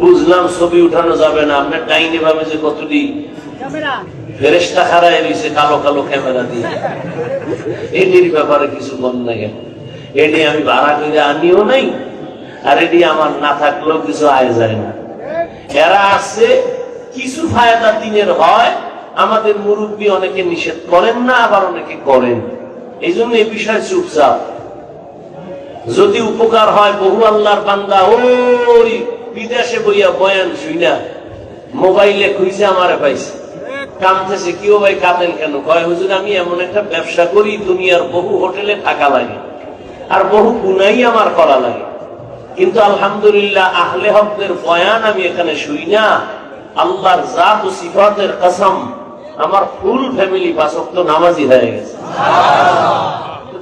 বুঝলাম ছবি উঠানো যাবে না, আপনার ডাইনে ভাবে যে কতটি ফেরেশতা খাড়ায় রয়েছে কালো কালো ক্যামেরা দিয়ে, এটির ব্যাপারে কিছু বল না কেন? এটি আমি ভাড়া করে আনিও নাই, আর এটি আমার না থাকলেও কিছু আয় যায় না। এরা আছে কিছু ফায়দা দিনের হয়, আমাদের মুরব্বী অনেকে নিষেধ করেন না, আবার অনেকে করেন। এই জন্য এই বিষয়ে চুপচাপ। যদি উপকার হয়, বহু আল্লাহর বান্দা ওই বিদেশে বইয়া বয়ান শুইনা মোবাইলে খুঁজে আমারে পাইছে, কাঁদতেছে। কিও ভাই কাঁদেন কেন? কয় হুজুর আমি এমন একটা ব্যবসা করি, দুনিয়ার বহু হোটেলে থাকা লাগে আর বহু গুনাই আমার করা লাগে, কিন্তু আলহামদুলিল্লাহ আহলে হকদের বয়ান আমি এখানে শুই না। আল্লাহর জাত ও সিফাতের কসম, আমার ফুল ফ্যামিলি 5 ওয়াক্ত নামাজি হয়ে গেছে।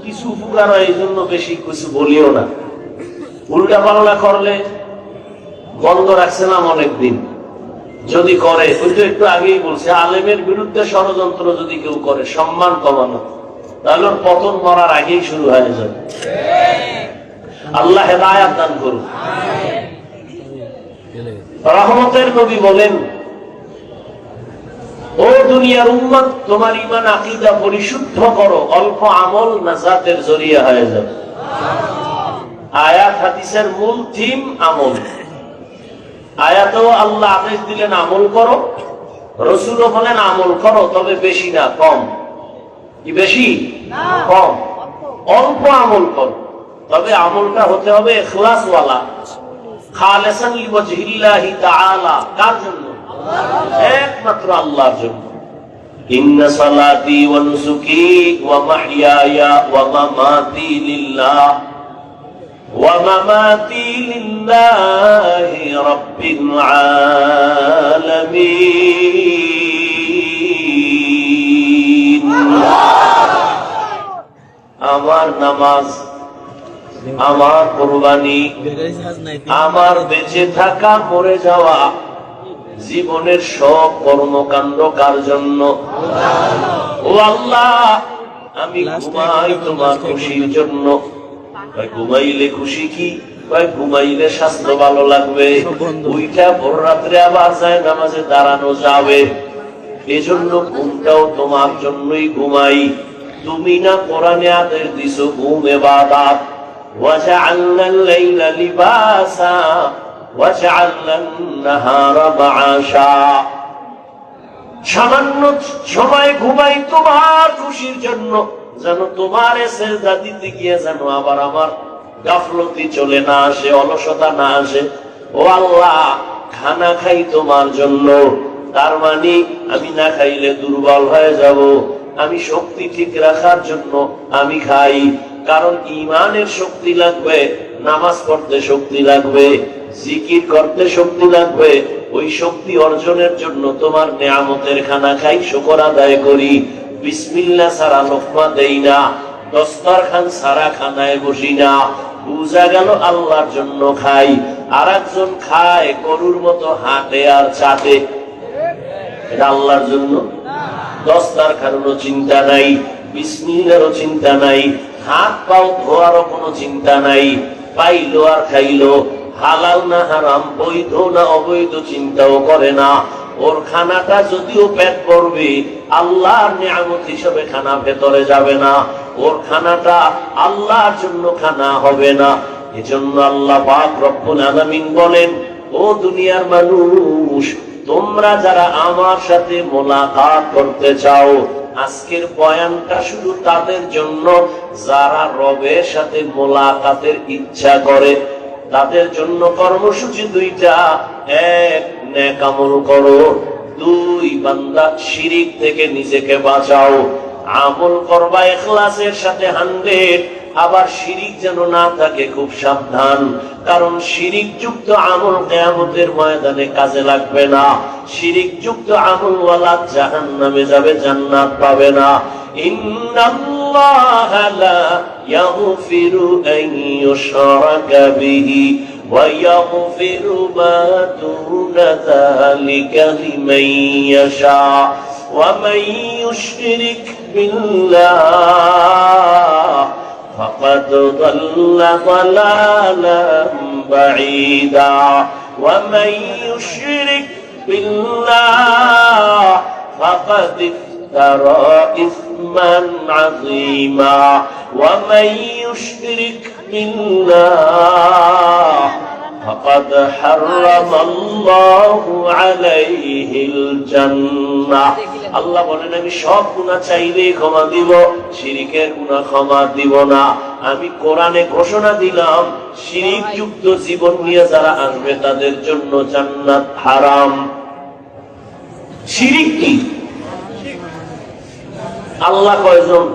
কিছু উপকার হয়, এই জন্য বেশি কিছু বলিও না। উল্টা পাল্টা করলে বন্ধ রাখছিলাম অনেকদিন। যদি করে, ওই তো একটু আগেই বলছে, আলেমের বিরুদ্ধে ষড়যন্ত্র যদি কেউ করে, সম্মান কমানো, তাহলে ওর পতন মরার আগেই শুরু হয়ে যাবে। আল্লাহ হেদায়েত দান করুন। রহমতের নবী বলেন, ও দুনিয়ার উম্মত, তোমার ঈমান আকীদা পরিশুদ্ধ করো, অল্প আমল নাজাতের জরিয়া হয়ে যাবে। আয়াত হাদিসের মূল থিম আমল। আয়াতেও আল্লাহ আদেশ দিলেন আমল করো, রাসূলও বলেন আমল করো, তবে বেশি না, কম। কি বেশি? কম। অল্প আমল করো, তবে আমলটা হতে হবে ইখলাস ওয়ালা, খালিসান লিওয়াজহিল্লাহি তাআলা। কার জন্য? একমাত্র আল্লাহর জন্য। ইন্না সালাতি ওয়া নুসুকি ওয়া মাহইয়ায়া ওয়া মামাতি লিল্লাহ ওয়া মামাতি লিল্লাহি রাব্বিল আলামিন। আমার নামাজ, আমার কুরবানি, আমার বেঁচে থাকা, মরে যাওয়া, জীবনের সব কর্মকাণ্ড কার জন্য? ও আল্লাহ, আমি ঘুমাই তোমার খুশির জন্য। ঘুমাইলে খুশি কি? ঘুমাইলে স্বাস্থ্য ভালো লাগবে, ওইটা ভোর রাত্রে আবার যায় নামাজে দাঁড়ানো যাবে। এজন্য ঘুমটাও তোমার জন্যই ঘুমাই। তুমি না কোরআনে আদেশ দিছো ঘুম ইবাদত। ওয়াজআলনা আল-লাইলা লিবাসা ওয়াজআলনা আন-নাহারা মাআশা। সামান্য সময় ঘুমাই তোমার খুশির জন্য, যেন তোমার সেজদা দিতে গিয়ে যেন আবার আমার গাফলতি চলে না আসে, অলসতা না আসে। ও আল্লাহ, খানা খাই তোমার জন্য, তার মানে আমি না খাইলে দুর্বল হয়ে যাব। আমি শক্তি ঠিক রাখার জন্য আমি খাই, কারণ ঈমানের শক্তি লাগবে, নামাজ পড়তে শক্তি লাগবে, জিকির করতে শক্তি লাগবে। ওই শক্তি অর্জনের জন্য তোমার নেয়ামতের খানা খাই, শুকর আদায় করি। বিসমিল্লাহ ছাড়া লোকমা দেই না, দস্তরখান ছাড়া খানায় বসি না। বুঝা গেল আল্লাহর জন্য খাই। আর একজন খায় গরুর মতো হাঁটে আর চাটে, এটা আল্লাহর জন্য? দস্তরখানেরও চিন্তা নাই, বিসমিল্লাহরও চিন্তা নাই, হাত পাও ধোয়ারও কোনো চিন্তা নাই। পাইলো আর খাইলো, হালাল না হারাম, বৈধ না অবৈধ চিন্তাও করে না। ওর খানাটা যদিও পেট ভরবে, আল্লাহর নিয়ামত হিসেবে খানা ভেতরে যাবে না। ওর খানাটা আল্লাহর জন্য খানা হবে না। এজন্য আল্লাহ পাক রব্বুল আলামিন বলেন, ও দুনিয়ার মানুষ, তোমরা যারা আমার সাথে মোলাকাত করতে চাও, আজকের বয়ানটা শুধু তাদের জন্য যারা রবের সাথে মোলাকাতের ইচ্ছা করে। তাদের জন্য কর্মসূচি দুইটা: এক, নেক আমল করো; দুই, বান্দা শিরিক থেকে নিজেকে বাঁচাও। আমল করবা ইখলাসের সাথে 100, আবার শিরিক যেন না থাকে, খুব সাবধান। কারণ শিরিক যুক্ত আমল কিয়ামতের ময়দানে কাজে লাগবে না। শিরিক যুক্ত আমল ওয়ালা জাহান্নামে যাবে, জান্নাত পাবে না। ইন্নাল্লাহা লা ইয়াগফিরু আন ইউশরাকা বিহি ওয়া ইয়াগফিরু মা দুনা যালিকা লিমান ইয়াশা ওয়া মান ইউশরিক বিল্লাহ ফাকাদ দাল্লা দালালাম بعيدا ومن يشرك بالله فقد افترى إثما عظيما ومن يشرك بالله فقد حرم الله عليه الجنة আল্লাহ বলেন আমি সব গুনাহ চাইলেই ক্ষমা দিব, শিরিকের গুনাহ ক্ষমা দিব না। আমি কোরআনে ঘোষণা দিলাম শিরিক যুক্ত জীবন নিয়ে যারা আসবে তাদের জন্য জান্নাত হারাম। শিরিক কি? আল্লাহ কয়জন?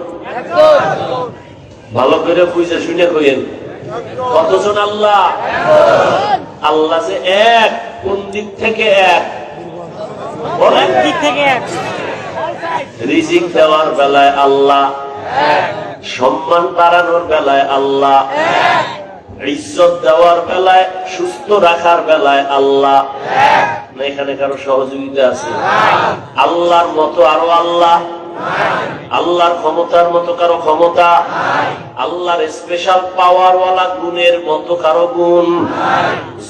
ভালো করে বুঝে শুনে কইেন কতজন আল্লাহ? আল্লাহ যে এক, কোন দিক থেকে এক বলেন? দিক থেকে এক। রিজিক দেওয়ার বেলায় আল্লাহ, সম্মান বাড়ানোর বেলায় আল্লাহ, ইজ্জত দেওয়ার বেলায়, সুস্থ রাখার বেলায় আল্লাহ। না এখানে কারো সহযোগিতা আছে? আল্লাহর মতো আরো আল্লাহ? আল্লাহর ক্ষমতার মতো কারো ক্ষমতা? আল্লাহর স্পেশাল পাওয়ার ওয়ালা গুণের মতো কারো গুণ?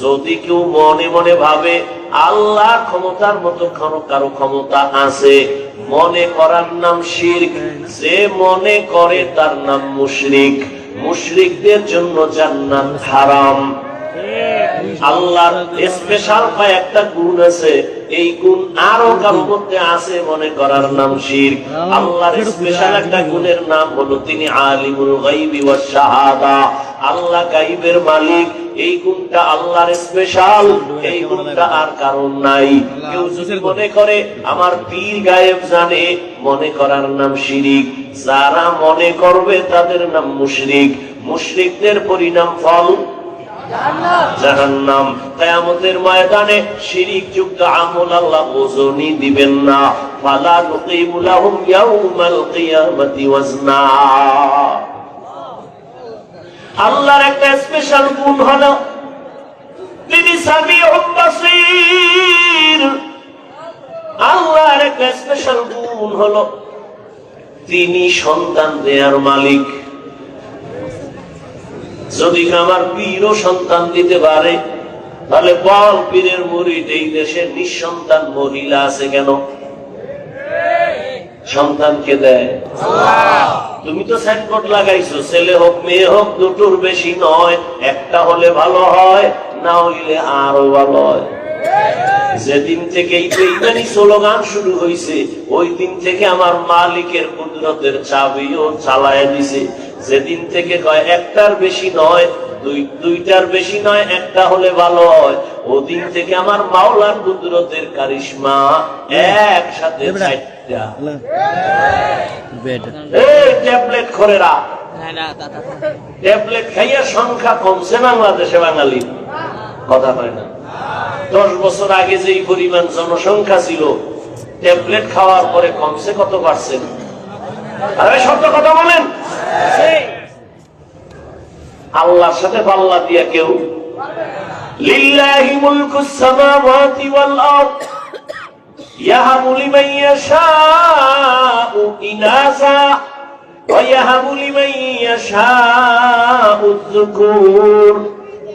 যদি কেউ মনে মনে ভাবে আল্লাহর ক্ষমতার মতো কারো ক্ষমতা আছে, মনে করার নাম শিরক। যে মনে করে তার নাম মুশরিক। মুশরিকদের জন্য জান্নাত হারাম। আল্লাহর স্পেশাল কয়েকটা গুণ আছে, এই গুণ আরো কারোর মধ্যে আছে, মনে করার নাম শিরক। আল্লাহর স্পেশাল একটা গুণের নাম হলো তিনি আলিমুল গায়বি ওয়াশ শাহাদা। আল্লাহ গায়বের মালিক, এই গুণটা আল্লাহর স্পেশাল, এই গুণটা আর কারণ নাই। কেউ যদি মনে করে আমার পীর গায়েব জানে, মনে করার নাম শিরিক। যারা মনে করবে তাদের নাম মুশরিক। মুশরিকদের পরিণাম ফল জাহান্নাম। কিয়ামতের ময়দানে শিরিক যুক্ত আমল আল্লাহ ওজনই দিবেন না। ফালা নুকিমু লাহুম ইয়াউমাল কিয়ামাতি ওয়াজনা। আল্লাহর একটা স্পেশাল গুণ হলো তিনি সামিউল বাসীর। আল্লাহর একটা স্পেশাল গুণ হলো তিনি সন্তান দেয়ার মালিক। যদি আমার পীরও সন্তান দিতে পারে, তাহলে বল পীরের মুরিদ এই দেশে নিঃসন্তান মহিলা আছে কেন? সন্তানকে দেয় আল্লাহ। তুমি তো সাইনবোর্ড লাগাইছো, ছেলে হোক মেয়ে হোক দুটোর বেশি নয়, একটা হলে ভালো হয়, না হইলে আরো ভালো হয়। যেদিন থেকে এই বেঈমানি স্লোগান শুরু হয়েছে, ওই দিন থেকে আমার মালিকের কুদরতের চাবিও চালায় দিছে। যেদিন থেকে কয় একটার বেশি নয়, দুইটার বেশি নয়, একটা হলে ভালো হয়, ওদিন থেকে আমার মাওলার কুদরতের কারিশমা একসাথে চারটা। এই ট্যাবলেট খোরেরা, ট্যাবলেট খাইয়া সংখ্যা কমছে বাংলাদেশে বাঙালি, কথা হয় না। 10 বছর আগে যেই পরিমাণ জনসংখ্যা ছিল, ট্যাবলেট খাওয়ার পরে কমছে কত পার্সেন্ট? আরে সত্য কথা বলেন। আল্লাহর সাথে পাল্লা দিয়া কেউ? লিল্লাহি মুলকুস সামাওয়াতি ওয়াল আরদ ইয়াহাবু লিমান ইয়াশাউ ইনাসা ওয়া ইয়াহাবু লিমান ইয়াশাউ যুকুর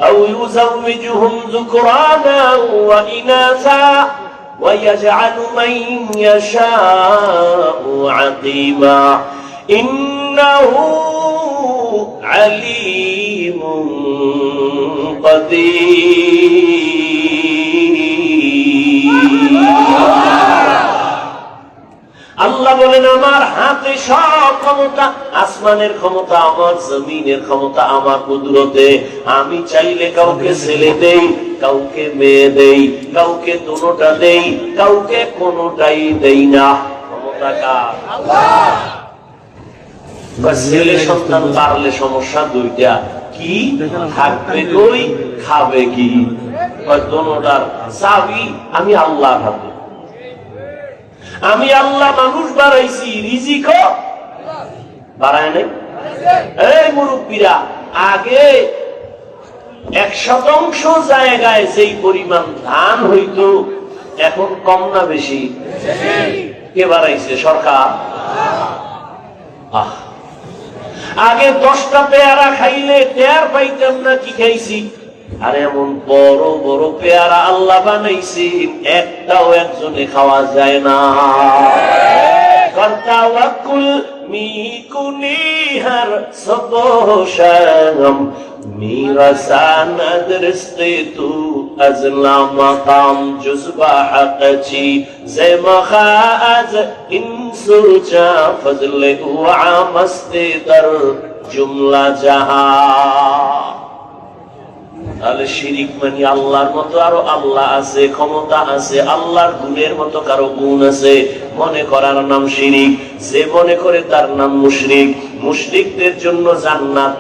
আও ইউযাওwijuhum যুকরানা ওয়া ইনাসা ওয়া ইয়াজআলু মান ইয়াশাউ আকিমা ইন্নাহু আলিমুন আল্লাহ বলেন আমার হাতে সব ক্ষমতা, আসমানের ক্ষমতা আমার, জমিনের ক্ষমতা আমার কুদরতে। আমি চাইলে কাউকে ছেলে দেই, কাউকে মেয়ে দেই, কাউকে দুটোটা দেই, কাউকে কোনোটাই দেই না। ক্ষমতা কার? আল্লাহ। ছেলে সন্তান পারলে সমস্যা দুইটা, কি থাকবে কই, খাবে কি? দুটোটার চাবি আমি আল্লাহর হাতে। আমি আল্লাহ মানুষ বাড়াইছি, রিজিকও বাড়ায় নাই। এই মুরব্বীরা, আগে 1% জায়গায় যেই পরিমাণ ধান হইতো, এখন কম না বেশি? কে বাড়াইছে? সরকার। আগে 10টা পেয়ারা খাইলে টের পাইতাম না কি খাইছি, আর এমন বড় বড় পেয়ারা আল্লাহ বানাইছি, একটাও একজনে খাওয়া যায় না। তাওয়াক্কুল মিকুনি হর সবশাম میرسان درست تو از لامقام جزبا حقچی زمخا از این سوچا فضل او عامست در جمله جهان। তাহলে শিরিক মানে আল্লাহর মতো আরো আল্লাহ আছে, ক্ষমতা আছে, আল্লাহর গুণের মতো কারো গুণ আছে, মনে করার নাম শিরিক। যে মনে করে তার নাম মুশরিক। মুশরিকদের জন্য জান্নাত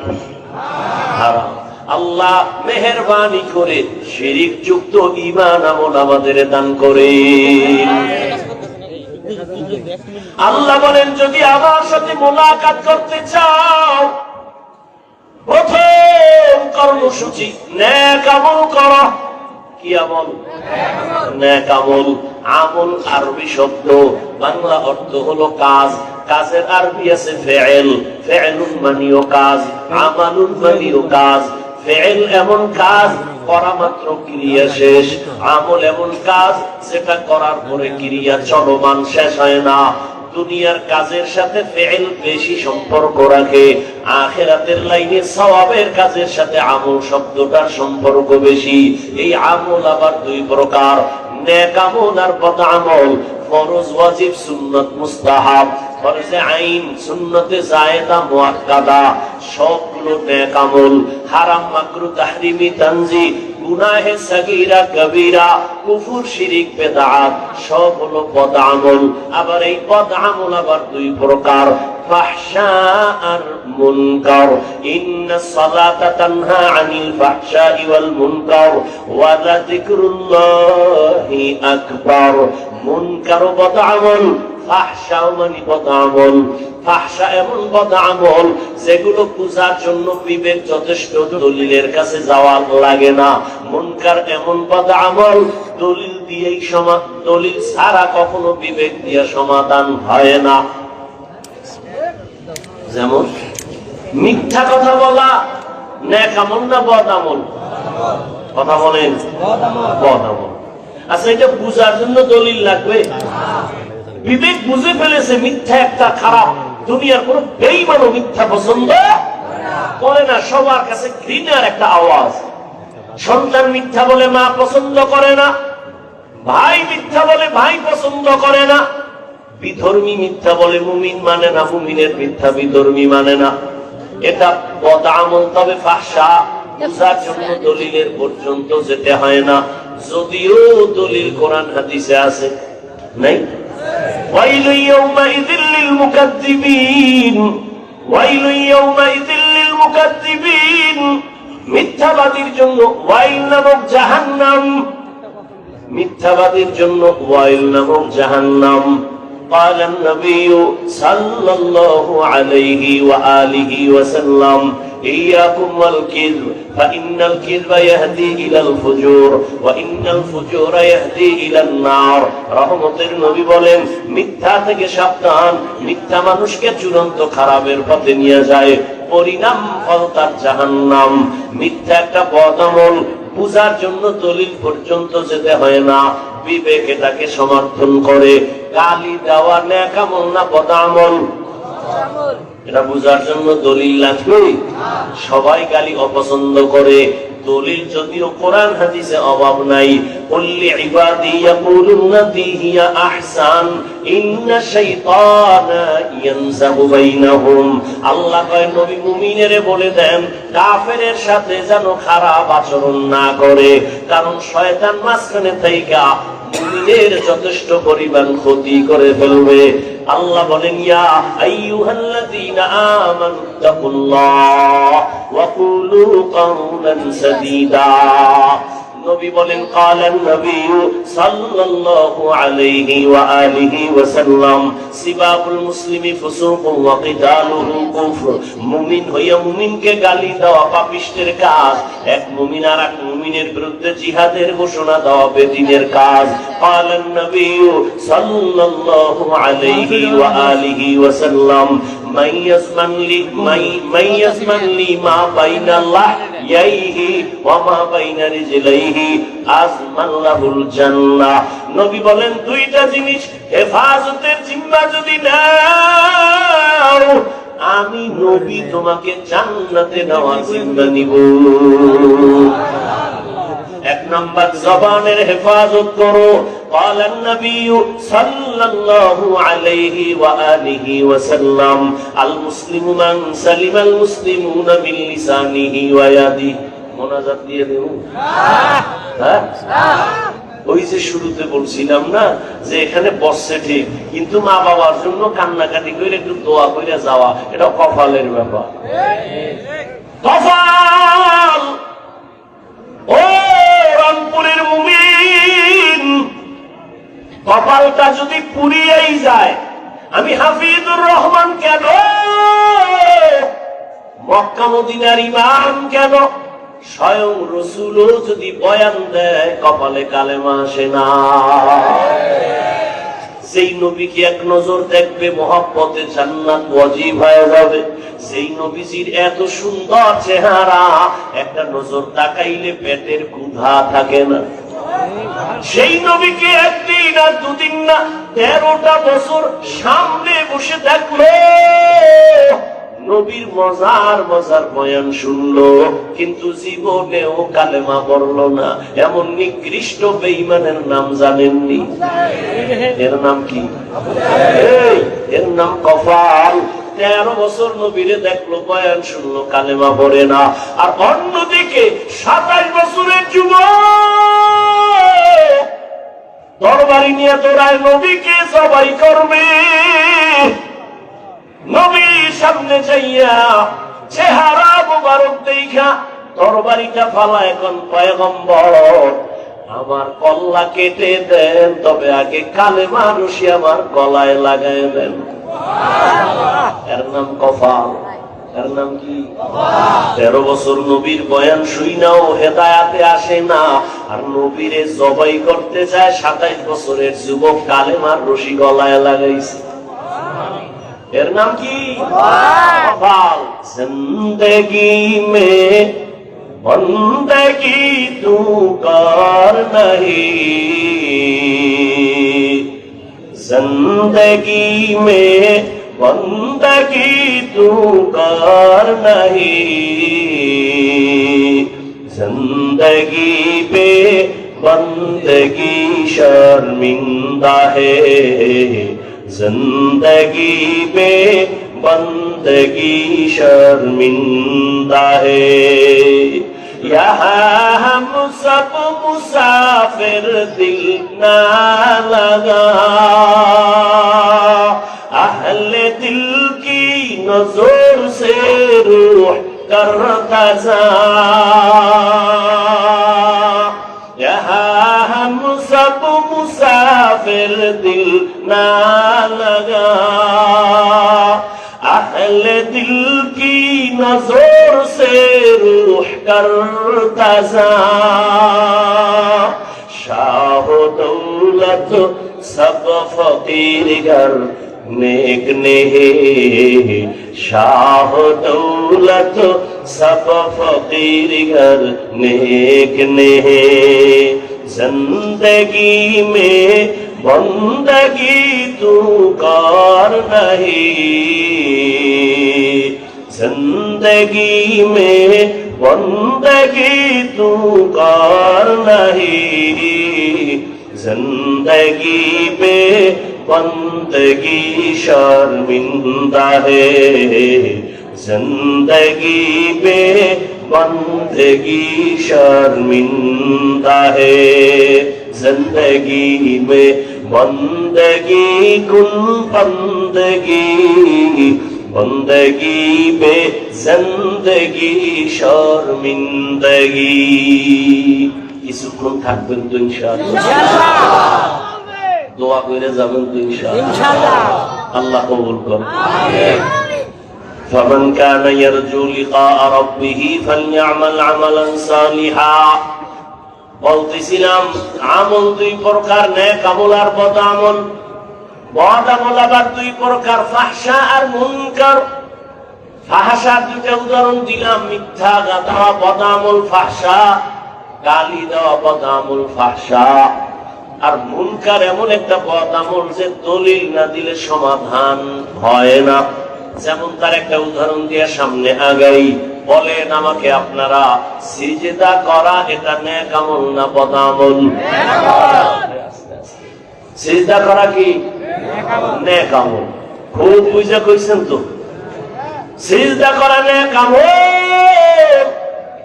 হারাম। আল্লাহ মেহেরবানি করে শিরিক যুক্ত ঈমান আমল আমাদের দান করে। আল্লাহ বলেন, যদি আমার সাথে মোলাকাত করতে চাও, প্রথম কর্মসূচি নেক আমল করো। কি আমল? নেক আমল। আমল আরবি শব্দ, বাংলা অর্থ হলো কাজ। কাজের আরবি আছে ফেয়েল, ফেয়েলুন মানিও কাজ, আমালুন মানিও কাজ। ফেয়েল এমন কাজ করা মাত্র ক্রিয়া শেষ, আমল এমন কাজ যেটা করার পরে ক্রিয়া চলমান, শেষ হয় না। দুনিয়ার কাজের সাথে ফেয়েল বেশি সম্পর্ক রাখে, আখিরাতের লাইনে সওয়াবের কাজের সাথে আমল শব্দটার সম্পর্ক বেশি। এই আমল আবার দুই প্রকার, নেক আমল আর বদ আমল। ফরজ, ওয়াজিব, সুন্নাত, মুস্তাহাব। ফরজে আইন, সুন্নতে জায়েদা, মুআক্কাদা সবগুলো নেক আমল। হারাম, মাকরুহ, তাহরিমি, তানজি, গুনাহে সাগীরা, কবীরা, কুফর, শিরিক, বিদআত সব হলো বদ আমল। আবার এই বদ আমল আবার দুই প্রকার, ফাহশা আর মুনকার। ইন্নাস সালাতা তানহা আনিল ফাহশাই ওয়াল মুনকার ওয়া যিকরুল্লাহি আকবার। মুনকার বদ আমল, ফাহশা মানে বদ আমল। ফাহশা এমন বদ আমল যেগুলো বুঝার জন্য বিবেক যথেষ্ট, দলিলের কাছে যাওয়া লাগে না। মুনকার এমন বদ আমল দলিল দিয়েই দলিল ছাড়া কখনো বিবেক দিয়ে সমাধান হয় না। যেমন মিথ্যা কথা বলা নেক আমল না বদ আমল? কথা বলেন, বদ আমল। আচ্ছা, এটা বুঝার জন্য দলিল লাগবে? বিবেক বুঝে ফেলেছে মিথ্যা একটা খারাপ। দুনিয়ার কোন বেঈমানও মিথ্যা পছন্দ করে না, সবার কাছে ঘৃণার একটা আওয়াজ। সন্তান মিথ্যা বলে মা পছন্দ করে না, ভাই মিথ্যা বলে ভাই পছন্দ করে না, বিধর্মী মিথ্যা বলে মুমিন মানে না, মুমিনের মিথ্যা বিধর্মী মানে না। এটা বদ আমল। তবে ফাহশা বুঝার জন্য দলিলের পর্যন্ত যেতে হয় না, যদিও দলিল কোরআন হাদিসে আছে। নাই? ওয়াইলু ইয়াউমাইযিল লিল মুকাদ্দিবিন, ওয়াইলু ইয়াউমাইযিল লিল মুকাদ্দিবিন। মিথ্যাবাদীর জন্য ওয়াইল নামক জাহান্নাম, মিথ্যাবাদীর জন্য ওয়াইল নামক জাহান্নাম। قال النبي صلى الله عليه وآله وسلم إياكم والكذب فإن الكذب يهدي إلى الفجور وإن الفجور يهدي إلى النار। রহমতের নবী বলেন, মিথ্যা থেকে সাবধান। মিথ্যা মানুষকে চূড়ান্ত খারাপের পথে নিয়ে যায়, পরিণাম ফল তার জাহান্নাম। মিথ্যা একটা বদ আমল, বুঝার জন্য দলিল পর্যন্ত যেতে হয় না, বিবেক এটাকে সমর্থন করে। গালি দেওয়া নেক আমল না বদ আমল? এটা বুঝার জন্য দলিল লাগবে? সবাই গালি অপছন্দ করে, দলিল যদিও কোরআন হাদিসে অভাব নাই। কুল্লি ইবাদি ইয়াকুলুল্লাতী হিয়া আহসান ইন্না শাইতানা ইয়ানযাগু বাইনাহুম। আল্লাহ কয়, নবী মুমিনেরে বলে দেন কাফেরের সাথে যেন খারাপ আচরণ না করে, কারণ শয়তান মাঝখানে থাইকা মুমিনের যথেষ্ট পরিমাণ ক্ষতি করে ফেলবে। আল্লাহ বলেন, ইয়া আইয়ুহাল্লাযীনা আমানু তাকুল্লাহ ওয়া কুলু কাওলান সাদীদা। নবী বলেন, ক্বালান নবী সাল্লাল্লাহু আলাইহি ওয়া আলিহি ওয়াসাল্লাম সিবাবুল মুসলিমি ফুসুকুন ওয়া কিতালুহু কুফর। মুমিন হইয়া মুমিনকে গালি দেওয়া পাপিষ্টের কাজ, এক মুমিন আর এক মুমিনের বিরুদ্ধে জিহাদের ঘোষণা দেওয়া বেদিনের কাজ। ক্বালান নবী সাল্লাল্লাহু আলাইহি ওয়া আলিহি ওয়াসাল্লাম মান ইয়াজমান লি মা বাইনা লিহিয়াইহি ওয়া মা বাইনা রিজলাইহি আযমান লাহুল জান্নাহ। নবী বলেন দুইটা জিনিস হেফাজতের জিম্মা যদি নাও, আমি নবী তোমাকে জান্নাতে নেওয়ার জিম্মা নিব। এক নাম্বার জবানের হেফাজত করো। قال النبي صلى الله عليه وآله وسلم المسلم من سلم المسلمون من لسانه ويده। মোনাজাত দিয়ে দেব। হ্যাঁ, ওই যে শুরুতে বলছিলাম না যে এখানে বসছে ঠিক, কিন্তু মা বাবার জন্য কান্নাকাটি করে একটু দোয়া করে যাওয়া, এটা কপালের ব্যাপার। কপাল। ও রংপুরের মুমিন, কপালটা যদি পুড়িয়েই যায়, আমি হাফিজুর রহমান কেন, মক্কা মদিনার ইমাম কেন, স্বয়ং রাসূলও যদি বয়ান দেয় কপালে কালেমা আসে না। সেই নবীকে এক নজর দেখবে, মহব্বতে জান্নাত ওয়াজিব হয়ে যাবে। সেই নবীজির এত সুন্দর চেহারা, একটা নজর তাকাইলে পেটের ক্ষুধা থাকে না। সেই নবীকে একদিন আর দুদিন না, 13টা বছর সামনে বসে থাকলো, নবীর মজার মজার বয়ান শুনলো, কিন্তু জীবনেও কালেমা পড়লো না। এমন নিকৃষ্ট বেঈমানের নাম জানেননি? এর নাম কি? এর নাম কপাল। 13 বছর নবীরে দেখলো, বয়ান শুনলো, কালেমা পড়ে না। আর অন্যদিকে 27 বছরের যুবক তরবারি নিয়ে তোরায় নবীকে জবাই করবে। নবীর সামনে যাইয়া চেহারা মোবারক দেখা তরবারিটা ফালা, এখন পয়গম্বর আমার কল্লা কেটে দেন, তবে আগে কালেমা রশি আমার গলায় লাগায় দেন। এর নাম কপাল। এর নাম কি? 13 বছর নবীর বয়ান শুইনাও হেদায়াতে আসে না, আর নবীরে জবাই করতে যায় 27 বছরের যুবক, কালেমার রশি গলায় লাগাইছে। এর নাম কি? কপাল। জিন্দেগি মে বন্দগি তু কর নহি, জিন্দেগি মে বন্দগি তু কর নহি, জিন্দেগি পে বন্দগি শর্মিন্দা হে, जिंदगी पे बंदगी शर्मिंदा है। यहाँ हम सब मुसाफिर, दिल ना लगा अहले दिल की नजर से रूह करता जा। यहाँ हम सब मुसाफिर, दिल ना लगा अहले दिल की नजर से रूह करता जा। शाह दौलत सब फकीर घर नेक नहीं, शाह दौलत सब फकीर घर नेक नहीं, जिंदगी में बंदगी तू कर नहीं, जिंदगी में बंदगी तू कर नहीं, जिंदगी पे बंदगी शर्मिंदा है, जिंदगी पे बंदगी शर्मिंदा है, जिंदगी में बंदगी कुन बंदगी, बंदगी पे जिंदगी शर्मिंदगी। কিছুক্ষণ থাকবেন তো ইনশাআল্লাহ, দোয়া করে যাবেন তো ইনশাআল্লাহ, আল্লাহ কবুল করুন। আমিন। فمن كان يرجو لقاء ربه فليعمل عملا صالحا। বলতেছিলাম আমল দুই প্রকার, নেক আমল আর বদ আমল। বদ আমল আবার দুই প্রকার, ফাহশা আর মুনকার। ফাহশার দুইটা উদাহরণ দিলাম, মিথ্যা গাথা বদামুল ফাহশা, গালি দেওয়া বদামুল ফাহশা। আর মুনকার এমন একটা বদামুল যে দলিল না দিলে সমাধান হয় না। যেমন তার একটা উদাহরণ দিয়ে সামনে আগাই, বলেন আমাকে আপনারা, সিজদা করা এটা নেক আমল না বদামুল? সিজদা করা কি নেক আমল? খুব বুঝা কইছেন তো। সিজদা করা নেক আমল।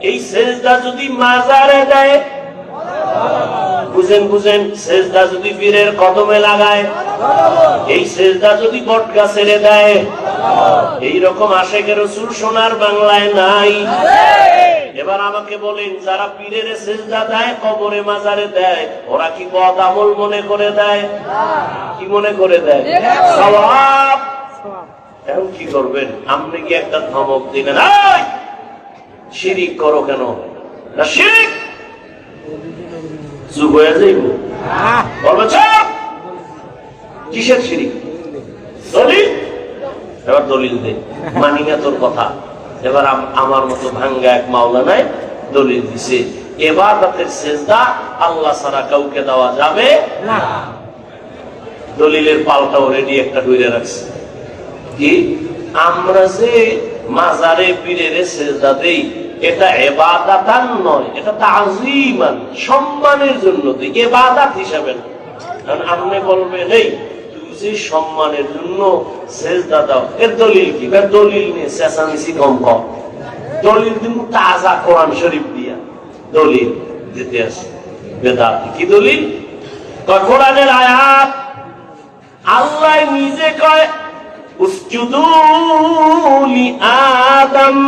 এই সিজদা যদি মাজারে দেয়, বুঝেন বুঝেন, সিজদা যদি পীরের কদমে লাগায়, এই সিজদা যদি বট গাছে দেয়, এইরকম আশেকের রাসূল সোনার বাংলায় নাই। এবার আমাকে বলেন, যারা পীরের সিজদা দেয়, কবরে মাজারে দেয়, ওরা কি বদ আমল মনে করে দেয়? কি মনে করে দেয়? সওয়াব। এখন কি করবেন? আপনি কি একটা ধমক দিবেন, শিরিক করো কেন? না শিরিক, চুপ হয়ে যাইব, বলবে চুপ, কিসের শিরিক? দলিল। এবার দলিল দে, মানি না তোর কথা। এবার আমার মতো ভাঙ্গা এক মাওলানায় দলিল দিছে, ইবাদতের সিজদা আল্লাহ ছাড়া কাউকে দেওয়া যাবে না। দলিলের পাল্টাও রেডি একটা ধরে রাখছে, কি আমরা যে মাজারে পীরের সিজদা দেই, এটা ইবাদাতান নয়, এটা তাযীমান, সম্মানের জন্য দেই, ইবাদত হিসাবে না। কারণ আপনি বলবেন, এই তুই যে সম্মানের জন্য সিজদা দাও, এর দলিল কি? এর দলিল নিয়ে চেঁচামেচি কম কর। দলিল কিন্তু তাজা কোরআন শরীফ দিয়া দলিল দিতে আসে। বেদাত কি দলিল? কোরআনের আয়াত। আল্লাহ নিজে কয়, উসজুদু লি আদম,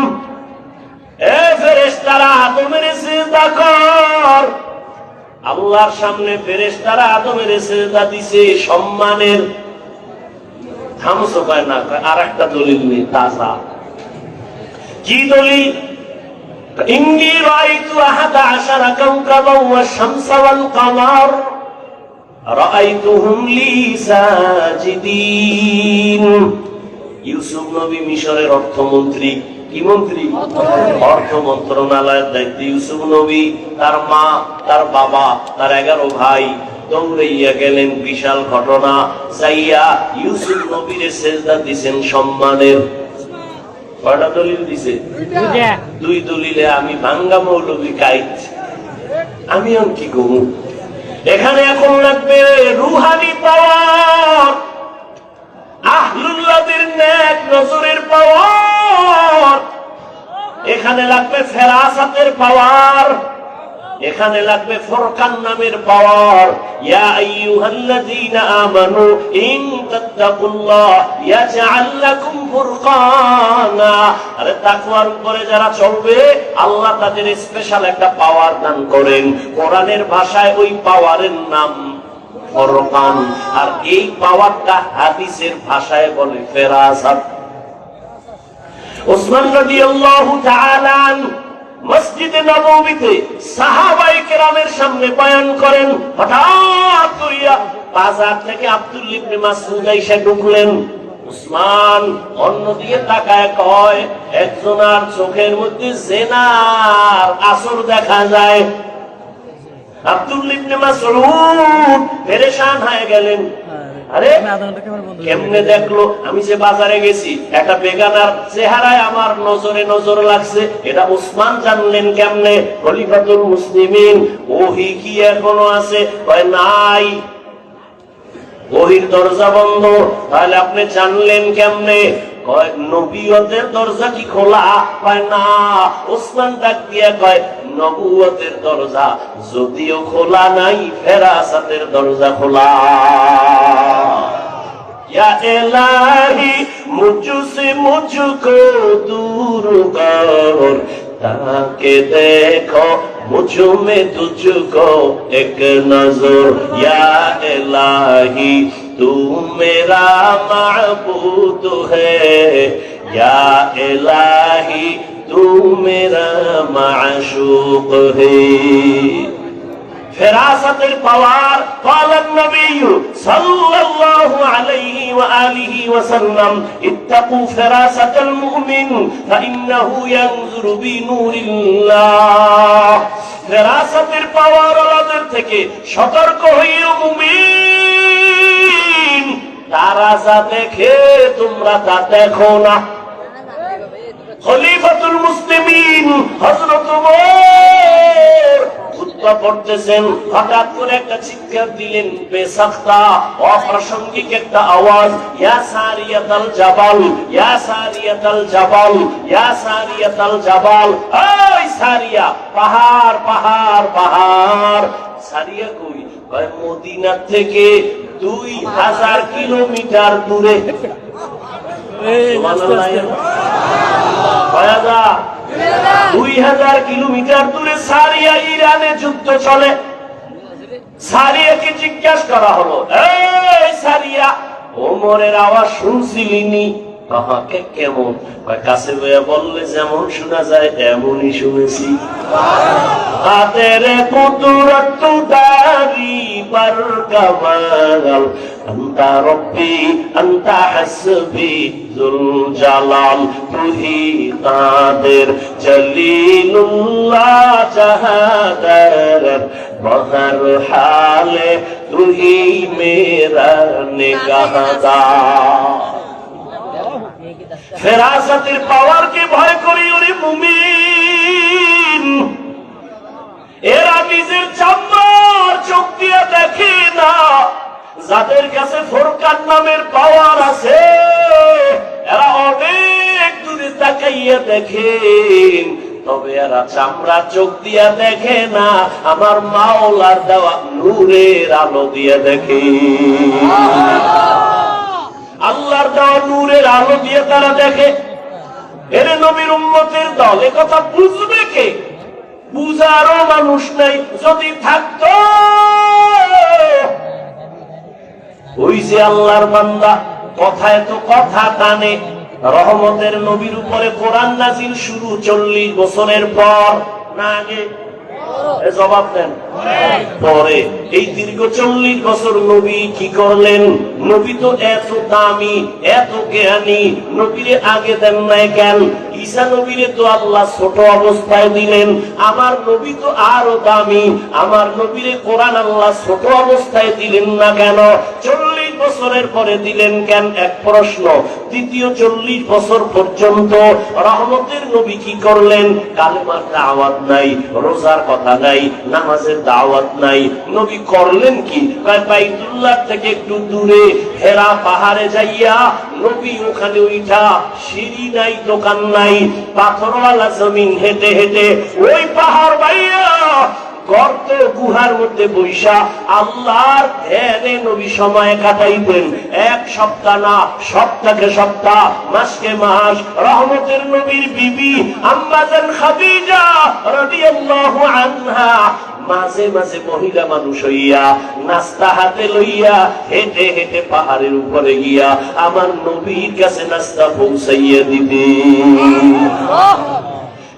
এ ফেরেশতারা আদমের সিজদা কর। আল্লাহর সামনে ফেরেশতারা আদমের সিজদা দিছে সম্মানের। থামসো কয় না, আর একটা দলিল নেই তাজা। কি দলিল? ইন্নী রাআইতু আহাদা আশারা কাওকাবান ওয়াশ শামসা ওয়াল কামার রাআইতুহুম লি সাজিদিন। ইউসুফ নবী মিশরের অর্থমন্ত্রী। কি মন্ত্রী? অর্থ মন্ত্রণালয়ের দায়িত্ব ইউসুফ নবী। তার মা, তার বাবা, তার 11 ভাই দৌড়াইয়া গেলেন। বিশাল ঘটনা। যাইয়া ইউসুফ নবীর সিজদা দিছেন সম্মানের। কয়টা দলিল দিছে? দুই দলিলে আমি ভাঙ্গা মৌলবী কাইত। আমি আর কি করব? এখানে এখন লাগবে রুহানি পাওয়ার, আহলুল্লাহদের নেক নজরের পাওয়ার। এখানে লাগবে ফেরাসাতের পাওয়ার, এখানে লাগবে ফুরকান নামের পাওয়ার। ইয়া আইয়ুহাল্লাযীনা আমানু ইন তাত্তাকুল্লাহ ইয়াজআল লাকুম ফুরকানা। আরে তাকওয়ার উপরে যারা চলবে, আল্লাহ তাদের স্পেশাল একটা পাওয়ার দান করেন। কোরআনের ভাষায় ওই পাওয়ারের নাম ফুরকান, আর এই পাওয়ারটা হাদিসের ভাষায় বলে ফেরাসাত। ওসমান রাদিয়াল্লাহু তাআলা আনহু মসজিদে নববীতে সাহাবায়ে কেরামের সামনে বয়ান করেন। হঠাৎ করিয়া বাজার থেকে আব্দুল্লাহ ইবনে মাসউদ এসে ঢুকলেন। উসমান অন্যদিকে তাকায় কয়, একজনের চোখের মধ্যে জিনার আসর দেখা যায়। আব্দুল্লাহ ইবনে মাসউদ পেরেশান হয়ে গেলেন। আরে কেমনে দেখলো? আমি যে বাজারে গেছি, একটা বেগানার চেহারায় আমার নজরে নজর লাগছে। এটা উসমান জানলেন কেমনে? খলিফাতুল মুসলিমিন। ওহী কি এখনো আছে? কয় নাই, ওহীর দরজা বন্ধ। তাহলে আপনি জানলেন কেমনে? কয় নবুয়তের দরজা কি খোলা? কয় না। উসমান ডাক দিয়া কয়, নবুয়তের দরজা যদিও খোলা নাই, ফেরাসাতের দরজা খোলা। या इलाही मुझसे मुझको दूर कर, ताकि देखो मुझ में तुझको एक नजर। या इलाही तू मेरा माबूद है, या इलाही तू मेरा माशूक है। ফেরাসাতের পাওয়ার। ক্বালান নবী সাল্লাল্লাহু আলাইহি ওয়া আলিহি ওয়া সাল্লাম ইত্তাকু ফেরাসাতাল মুমিন ফাইন্নাহু ইয়ানজুরু বিনুরিল্লাহ। ফেরাসাতের পাওয়ার ওয়ালাদের থেকে সতর্ক হইও মুমিন, তারা যা দেখে তোমরা তা দেখো না। খলিফাতুল মুসলিমিন হযরত ওমর খুতবা পড়তেছেন, হঠাৎ করে একটা চিৎকার দিলেন, বেসাখতা অপ্রাসঙ্গিক একটা আওয়াজ, ইয়া সারিয়াতাল জাবাল, ইয়া সারিয়াতাল জাবাল, ইয়া সারিয়াতাল জাবাল। ওই সারিয়া, পাহাড় পাহাড় পাহাড়। সারিয়া কই? কয় মদিনা থেকে 2000 কিলোমিটার দূরে। সুবহানাল্লাহ। 2000 কিলোমিটার দূরে সারিয়া, ইরানে যুদ্ধ চলে। সারিয়াকে জিজ্ঞাসা করা হলো, এই সারিয়া, ওমরের আওয়াজ শুনছিলিনি? কাহাকে কেমন? কাছে বইয়া বললে যেমন শোনা যায় এমনই শুনেছি। হাতের কুদরত দারি पर कमाल अंता रब्बी अंता हस्बी जुल जलाल तू ही कादिर जलीलुल्लाह जहादर बहर हाले तू ही मेरा निगाहदार। ফেরাসাতের পাওয়ারকে ভয় করি ওরে মুমিন। এরা নিজের চামড়ার চোখ দিয়ে দেখে না, যাদের কাছে ফুরকান নামের পাওয়ার আছে এরা অনেক দূরে তাকাইয়া দেখেন, তবে এরা চামড়া চোখ দিয়া দেখে না, আমার মাওলার দেওয়া নূরের আলো দিয়ে দেখে। আল্লাহর দেওয়া নূরের আলো দিয়ে তারা দেখে। এর নবীর উম্মতের দল, এ কথা বুঝবে কে? বুঝারও মানুষ নাই। যদি থাকতো, ওই যে আল্লাহর বান্দা কথায় তো কথা টানে, রহমতের নবীর উপরে কোরআন নাযিল শুরু 40 বছরের পর না আগে? জবাব দেন। পরে এই দীর্ঘ 40 বছর নবী কি করলেন? নবী তো এত দামি, এত জ্ঞানী, নবীরে আগে দেন নাই কেন? ঈসা নবীরে তো আল্লাহ ছোট অবস্থায় দিলেন, আমার নবী তো আরো দামি, আমার নবীরে কোরআন আল্লাহ ছোট অবস্থায় দিলেন না কেন? 40 বছরের পরে দিলেন কেন? এক প্রশ্ন। দ্বিতীয় 40 বছর পর্যন্ত রহমতের নবী কি করলেন? কালেমার দাওয়াত নাই, রোজার কথা নাই, নামাজের দাওয়াত নাই। নবী করলেন কি? বাইতুল্লাহ থেকে একটু দূরে হেরা পাহাড়ে যাইয়া নবী ওখানে উঠা, সিঁড়ি নাই, দোকান নাই, পাথরওয়ালা জমিন হেঁটে হেঁটে ওই পাহাড় বাইয়া গর্ত গুহার মধ্যে বৈশা আল্লাহর ধ্যানে নবী সময় কাটাইতেন। এক সপ্তাহ না, সপ্তাহকে সপ্তাহ, মাসকে মাস। রহমতের নবীর বিবি আম্মা জান খাদিজা রাদিয়াল্লাহু আনহা মাঝে মাঝে মহিলা মানুষ হইয়া নাস্তা হাতে লইয়া হেঁটে হেঁটে পাহাড়ের উপরে গিয়া আমার নবীর কাছে নাস্তা পৌঁছাইয়া দিবে।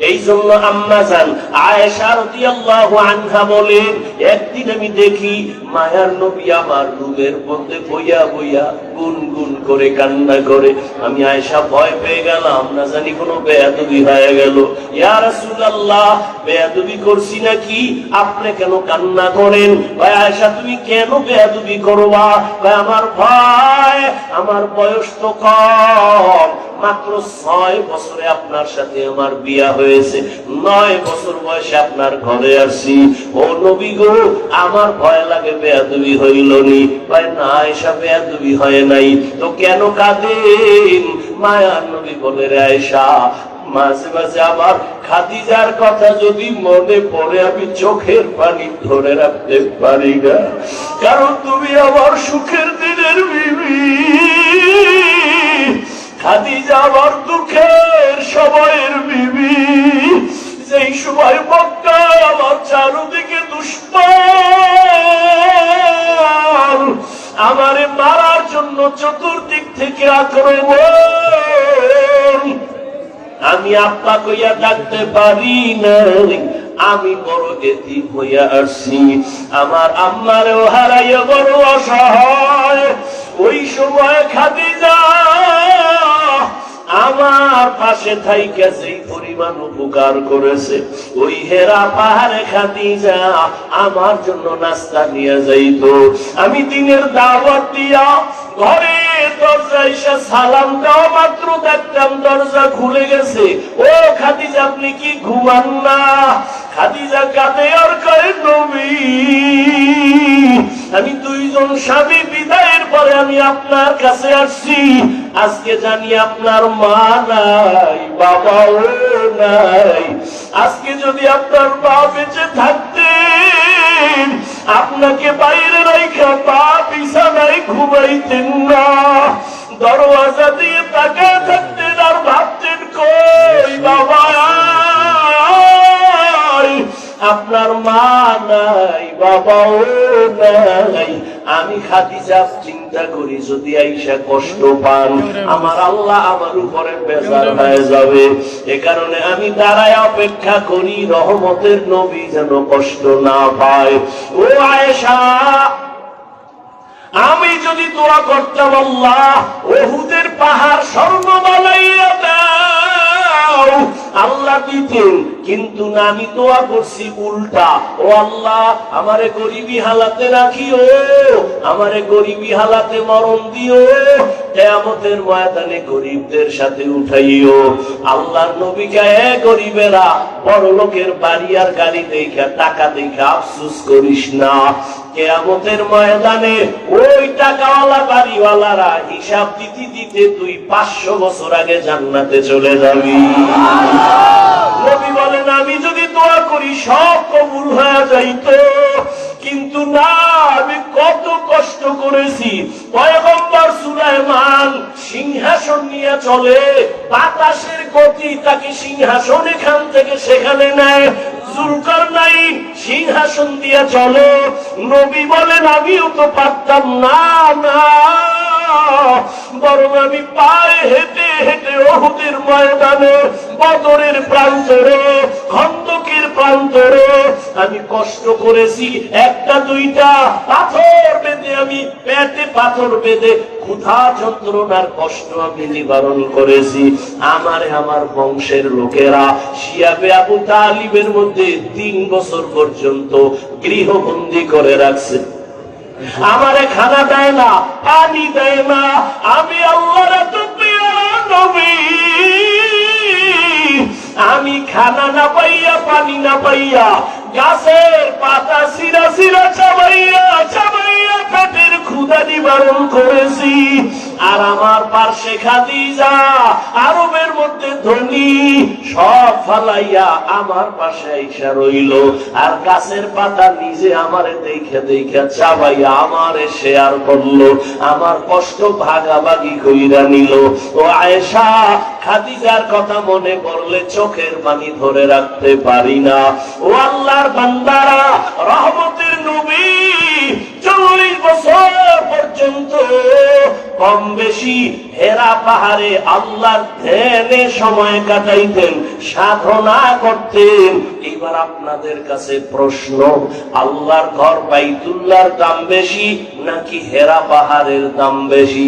এই জন্য আম্মা জান আয়েশা রাদিয়াল্লাহু আনহা বলেন, একদিন আমি দেখি মায়ার নবী আমার রুমের মধ্যে বইয়া বইয়া গুনগুন করে কান্না করে। আমি আয়েশা ভয় পেয়ে গেলাম, না জানি কোনো বেয়াদবি হয়ে গেল। ইয়া রাসূলুল্লাহ, বেয়াদবি করছি নাকি? আপনি কেন কান্না করেন? ভাই আয়েশা, তুমি কেন বেয়াদবি করবা? ভাই আমার ভয়, আমার বয়স তো কম, মাত্র 6 বছরে আপনার সাথে আমার বিয়া হয়েছে, 9 বছর বয়সে আপনার ঘরে আসছি। ও নবী গো, আমার ভয় লাগে বেয়াদবি হইল নি? ভাই না, আয়েশা বেয়াদবি হয় নাই। তো কেন কাঁদেন? মায়ার নবী বলে, রে আয়েশা, মাঝে মাঝে আমার খাদিজার কথা যদি মনে পড়ে আমি চোখের পানি ধরে রাখতে পারি না, কারণ তুমি আমার সুখের দিনের বিবি। খাদিজা আমার দুঃখের সময়ের বিবি। যেই সময় মক্কায় আমার চারদিকে দুশমন আমারে মারার জন্য চতুর্দিক থেকে আক্রমণ, আমি আব্বা কইয়া ডাকতে পারি না, আমি বড় এতিম হইয়া আসছি, আমার আম্মারেও হারাইয়া বড় অসহায়। ওই সময় খাদিজা আমার পাশে থাইকা যেই পরিমাণ উপকার করেছে, ওই হেরা পাহাড়ে খাদিজা আমার জন্য নাস্তা নিয়ে যাইতো। আমি দিনের দাওয়াত দিয়া ঘরে দরজা এসে সালাম দেওয়া মাত্র দেখতাম দরজা খুলে গেছে। ও খাদিজা, আপনি কি ঘুমান না? খাদিজা কাঁদে আর কয়, নবী, আমি দুইজন স্বামী বিদায়ের পরে আমি আপনার কাছে আসছি। আজকে জানি আপনার মা নাই, বাবাও নাই। আজকে যদি আপনার মা বেঁচে থাকতেন, আপনাকে বাইরে রাইখা পা বিছানায় ঘুমাইতেন না, দরওয়াজা দিয়ে তাকায় থাকতেন আর ভাবতেন, কই বাবা, আপনার মা নাই, বাবাও নাই। আমি খাদিজা চিন্তা করি, যদি আইসা কষ্ট পান, আমার আল্লাহ আমার উপরে বেজার হয়ে যাবে। এ কারণে আমি দাঁড়ায় অপেক্ষা করি রহমতের নবী যেন কষ্ট না পায়। ও আয়েশা, আমি যদি দোয়া করতাম, আল্লাহ উহুদের পাহাড় স্বর্ণ বানাইয়া দাও, আল্লাহ দিতেন। কিন্তু না, আমি দোয়া করছি উল্টা, ও আল্লাহ আমারে গরিবী হালাতে রাখিও, আমারে গরিবী হালাতে মরণ দিও, কিয়ামতের ময়দানে গরিবদের সাথে উঠাইও। আল্লাহর নবীকে, গরিবেরা বড় লোকের বাড়ি আর গাড়ি দেখা, টাকা দেখা আফসোস করিস না, কিয়ামতের ময়দানে ওই টাকাওয়ালা বাড়িওয়ালারা হিসাব দিতে দিতে তুই 500 বছর আগে জান্নাতে চলে যাবি। নবী বলেন, আমি যদি দোয়া করি সব কবুল হয়ে যাইতো, কিন্তু না, আমি কত কষ্ট করেছি। পয়গম্বর সুলাইমান সিংহাসন নিয়ে চলে, বাতাসের গতি তাকে সিংহাসন এখান থেকে সেখানে নেয়। জুলকারনাইন সিংহাসন দিয়ে চলে। নবী বলেন, আমিও তো পারতাম না, না, বরং আমি পায়ে হেঁটে হেঁটে উহুদের ময়দানে, বদরের প্রান্তরে, খন্দকের প্রান্তরে আমি কষ্ট করেছি। একটা দুইটা পাথর বেঁধে, আমি পেটে পাথর বেঁধে ক্ষুধা যন্ত্রণার কষ্ট আমি নিবারণ করেছি। আমারে আমার বংশের লোকেরা শিয়াবে আবু তালিবের মধ্যে 3 বছর পর্যন্ত গৃহবন্দী করে রাখছে। আমারে খানা দেয় না, পানি দেয় না। আমি আল্লাহর এত প্রিয় নবী, আমি খানা না পাইয়া, পানি না পাইয়া, গাছের পাতা সিরা সিরা চাবাইয়া চাবাইয়া পেটের ক্ষুধা নিবারণ করেছি। আর আমার পার্শ্বে খাদিজা, আরবের মধ্যে ধনী, সব ফালাইয়া আমার পাশে আইসা রইল। আর গাছের পাতা নিজে আমারে দেখে দেখে চাবাইয়া আমারে শেয়ার করলো, আমার কষ্ট ভাগাভাগি কইরা নিল। ও আয়েশা, খাদিজার কথা মনে পড়লে চোখের পানি ধরে রাখতে পারি না। ও আল্লাহর বান্দারা, রহমতের নবী 40 বছর পর্যন্ত কম বেশি হেরা পাহাড়ে আল্লাহর ধ্যানে সময় কাটাইতেন, সাধনা করতেন। এবার আপনাদের কাছে প্রশ্ন, আল্লাহর ঘর বাইতুল্লাহর দাম বেশি নাকি হেরা পাহাড়ের দাম বেশি?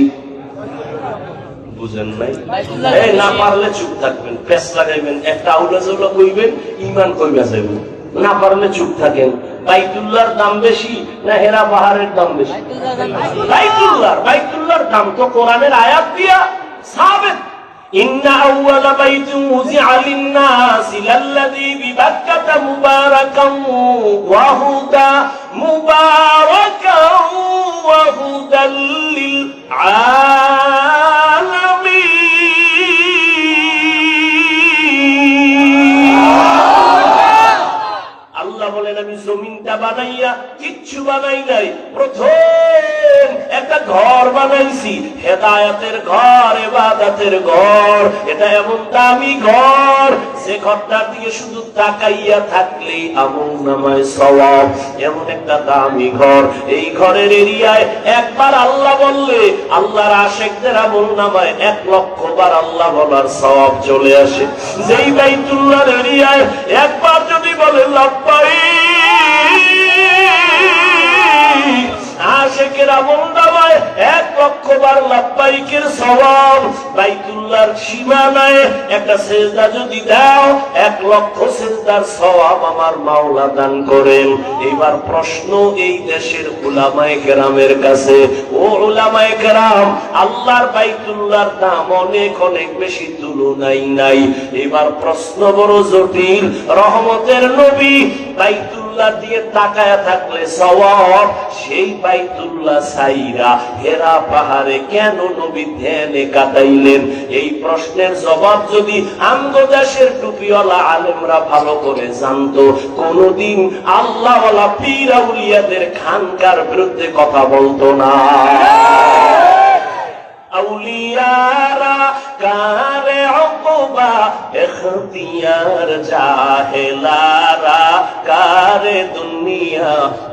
বুঝেন নাই? না পারলে চুপ থাকবেন, পেস লাগাইবেন, একটা আউলাজুলা কইবেন, ঈমান কইবা যাইবেন। না পারলে চুপ থাকেন। বাইতুল্লাহর দাম বেশি না হেরা পাহাড়ের দাম বেশি? বাইতুল্লাহর দাম তো কোরআনের আয়াত দিয়া সাবিত। ইন্না আউওয়ালা বাইতিন উযিআ লিন-নাসি লাল্লাযী বিবাক্কাতা মুবারাকান ওয়া হুদা মুবারাকান ওয়া হুদাল লিল আলামিন। আল্লাহ বলেন, আমি জমিনটা বানাইয়া কিচ্ছু বানাই নাই, প্রথম একটা ঘর বানাইছি, হেদায়েতের ঘর, ইবাদতের ঘর। এটা এমন দামি ঘর যে ঘরটার দিকে শুধু তাকাইয়া থাকলেই আমলনামায় সওয়াব। এমন একটা দামি ঘর, এই ঘরের এরিয়ায় একবার আল্লাহ বললে আল্লাহর আশিকদের আমলনামায় 1,00,000 বার আল্লাহ বলার সওয়াব চলে আসে। যেই বাইতুল্লাহর এরিয়ায় একবার যদি বলে লাব্বাইক, আশিকের আমলনামায় 1,00,000 বার লাব্বাইকের সওয়াব। বাইতুল্লাহর সীমানায় একটা সেজদা যদি দাও, 1,00,000 সেজদার সওয়াব আমার মাওলা দান করেন। এবার প্রশ্ন এই দেশের উলামায়ে কেরামের কাছে, ও উলামায়ে কেরাম, আল্লাহর বাইতুল্লাহর দাম অনেক অনেক বেশি, তুলনাই নাই। এবার প্রশ্ন বড় জটিল। রহমতের নবী বাইতুল্লাহ দিয়ে তাকায়া থাকলে সওয়াব, সেই বাইতুল্লাহ সাইরা হেরা পাহাড়ে কেন নবী ধ্যানে কাটাইলেন? এই প্রশ্নের জবাব যদি আমগো দেশের টুপিওয়ালা আলেমরা ভালো করে জানতো, কোনদিন আল্লাহওয়ালা পীর আউলিয়াদের খানকার বিরুদ্ধে কথা বলতো না। আউলিয়ারা কারে উকবা ইখতিয়ার, জাহেলারা কারে দুনিয়া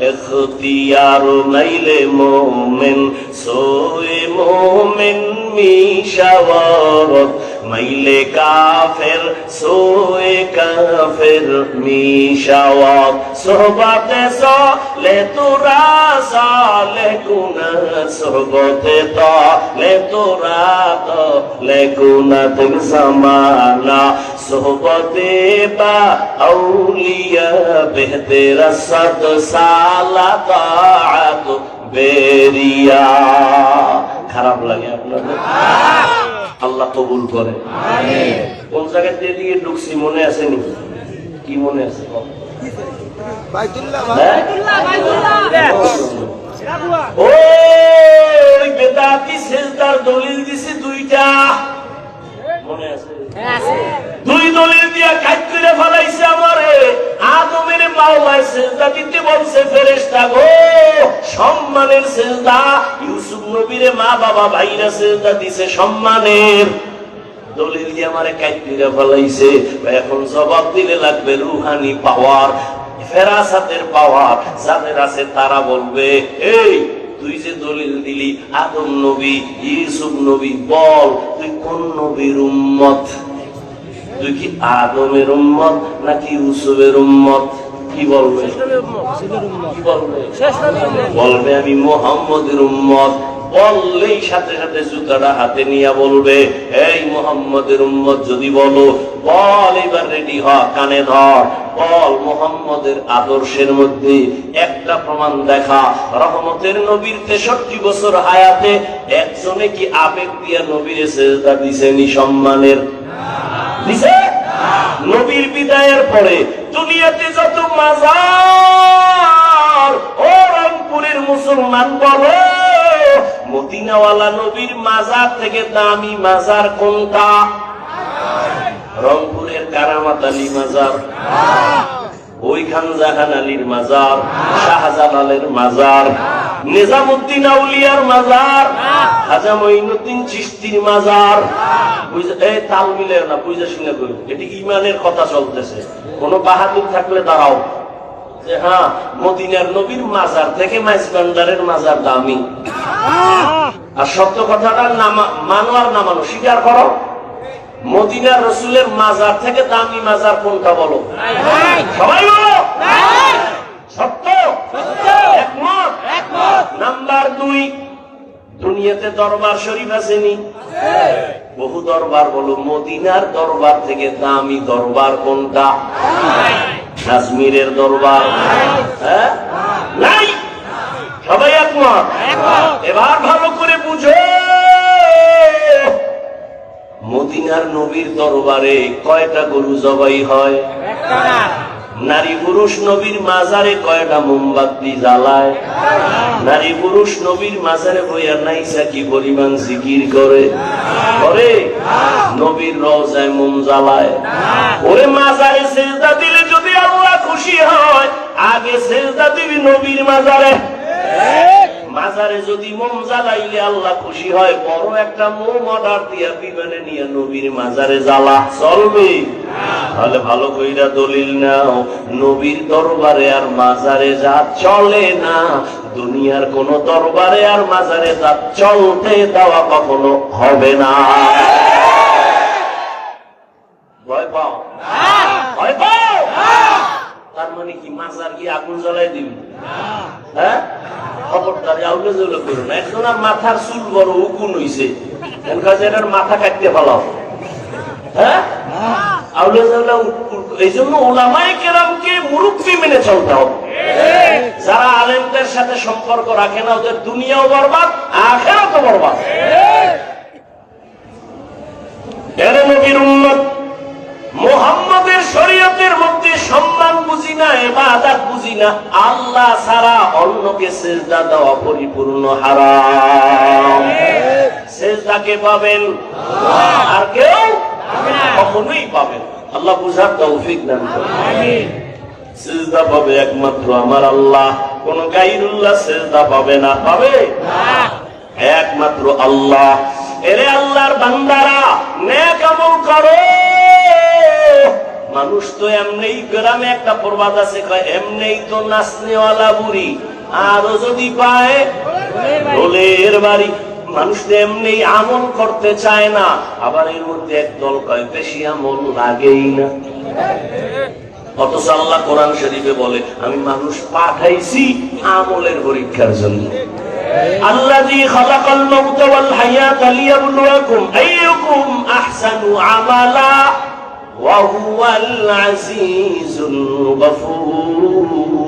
ইখতিয়ার। নাইলে মোমেন সোয়ে মোমেন মিশাওয়াত, মাইলে কাফের সোয়ে কাফের মিশাওয়াত। সোহবতে সালে তোরা সালে গুনা, সোহবতে তালে তোরা তালে গুনা। তিন জামানা সোহবতে বা আউলিয়া বেহতের সদ সালা তাআত বেরিয়া। খারাপ লাগে আপনাদের? আল্লাহ কবুল করে। কোন জায়গায় দিয়ে ঢুকছি মনে আছে নি? কি মনে আছে? ওই বেদাতি সেজদার দলিল দিছি দুইটা, মনে আছে? দুই দলিল দিয়া কাজ করে ফেলাইছে আমারে। আদমের মাওলায় সেজদা দিতে বলছে ফেরেশতা গো, সম্মানের সেজদা। ইউসুফ নবীরে মা বাবা ভাইরা সেজদা দিছে সম্মানের। দলিল দিয়ে আমারে কাজ করে ফেলাইছে। এখন জবাব দিলে লাগবে রুহানি পাওয়ার, ফেরাসাতের পাওয়ার যাদের আছে তারা বলবে, এই তুই যে দলিল দিলি আদম নবী, ইউসুফ নবী, বল তুই কোন নবীর উম্মত? তুই কি আদমের উম্মত নাকি ইউসুফের উম্মত? কি বলবে? কি বলবে? বলবে আমি মুহাম্মদের উম্মত। বললেই সাথে সাথে জুতাটা হাতে নিয়ে বলবে, এই মুহাম্মদের উম্মত যদি বলো, বল এবার রেডি হ, কানে ধর, বল মুহাম্মদের আদর্শের মধ্যে একটা প্রমাণ দেখা। রহমতের নবীর 63 বছর হায়াতে একজনে কি আবেগ দিয়া নবীর সেজদা দিছেনি সম্মানের? দিছে? নবীর বিদায়ের পরে দুনিয়াতে যত মাজার, ও রংপুরের মুসলমান বলো, মদিনাওয়ালা নবীর মাজার থেকে দামি মাজার কোনটা? রংপুরের কারামাত আলী মাজার, ওই খানজাহান আলীর মাজার, শাহজালালের মাজার, নিজামুদ্দিন আউলিয়ার মাজার, খাজা মঈনুদ্দিন চিশতির মাজার। এই তাল মিলে না, বুঝে শুনে করি, এটি ইমানের কথা চলতেছে। কোন বাহাদুর থাকলে দাঁড়াও যে হ্যাঁ মদিনার নবীর মাজার থেকে মাইজবান্ডারের মাজার দামি। আর সত্য কথাটা মানো আর না মানো স্বীকার করো, মদিনার রসুলের মাজার থেকে দামি মাজার কোনটা বলো? সবাই বলো সত্য, একমত? নাম্বার 2, দুনিয়াতে দরবার শরীফ আসেনি? বহু দরবার, বলো মদিনার দরবার থেকে দামি দরবার কোনটা? কাশ্মীরের দরবার? হ্যাঁ, নাই। সবাই একমত? এবার ভালো করে বুঝো, মদিনার নবীর দরবারে কয়টা গরু জবাই হয়? নারী পুরুষ নবীর মাজারে কয়টা মোমবাতি জ্বালায়? নারী পুরুষ নবীর মাজারে বইয়া নাইসা কি পরিমাণ জিকির করে? নবীর রওজায় মোম জ্বালায়? ওরে মাজারে সেজদা দিলে যদি আল্লাহ খুশি হয়, আগে সেজদা দিবি নবীর মাজারে। মাজারে যদি মোম জ্বালাইলে আল্লাহ খুশি হয়, বড় একটা মোম অর্ডার দিয়া বিমানে নিয়ে নবীর মাজারে জ্বালা চলবে? তাহলে ভালো কইরা দলিল নাও, নবীর দরবারে আর মাজারে যা চলে না, দুনিয়ার কোন দরবারে আর মাজারে তা চলতে দেওয়া কখনো হবে না। ভয় পাও? ভয় পাও? তার মানে কি মাজার কি আগুন জ্বালাই দিবি? হ্যাঁ, খবরদারি আউলে জলে করো না। একজন আর মাথার চুল বড় উকুন হইছে, এটার মাথা কাটতে ফেলাও। হ্যাঁ, আউলে জলে। এই জন্য ওলামায়ে কেরামকে মুরব্বি মেনে চলতে হবে। যারা আলেমদের সাথে সম্পর্ক রাখে না, ওদের দুনিয়াও বরবাদ, আখিরাতও বরবাদ। এর নবীর উম্মত মুহাম্মদের শরীয়তের মধ্যে সম্মান বুঝি না, ইবাদত বুঝি না, আল্লাহ ছাড়া অন্যকে সিজদা দেওয়া পরিপূর্ণ হারাম। সিজদাকে পাবেন আর কেউ কখনোই পাবেন। আল্লাহ বুঝার তৌফিক দান করুন। আমিন। সিজদা পাবে একমাত্র আমার আল্লাহ, কোন গায়রুল্লাহ সিজদা পাবে না। পাবে না, একমাত্র আল্লাহ। এরে আল্লাহর বান্দারা, নেক আমল করো। মানুষ তো এমনি, গ্রামে একটা প্রবাদ আছে, এমনি তো নাচনেওয়ালা বুড়ি, আরো যদি পায় ঢোলের বাড়ি। মানুষ তো এমনি আমল করতে চায় না, আবার এর মধ্যে একদল কয় বেশি আমল লাগেই না। অথচ আল্লাহ কোরআন শরীফে বলে, আমি মানুষ পাঠাইছি আমলের পরীক্ষার জন্য। আল্লাযী খালাকাল মাউতা ওয়াল হায়াতা লিয়াবলুয়াকুম আইয়ুকুম আহসানু আমালা ওয়া হুয়াল আজিজুল গফুর।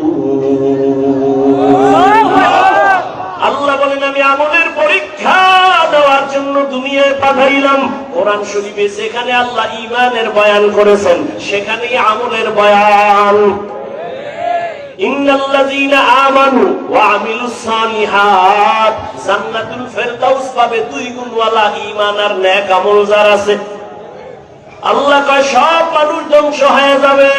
আল্লাহ বলেন, আমি আমলের পরীক্ষা দেওয়ার জন্য দুনিয়ায় পাঠাইলাম। কোরআন শরীফে যেখানে আল্লাহ ঈমানের বয়ান করেছেন, সেখানেই আমলের বয়ান। ইন্নাল্লাযীনা আমানু ওয়া আমিলুস সালিহাত জান্নাতুল ফেরদাউস পাবে দুই গুণওয়ালা ঈমান আর নেক আমল যার আছে। আল্লাহ কয় সব মানুষ ধ্বংস হয়ে যাবে,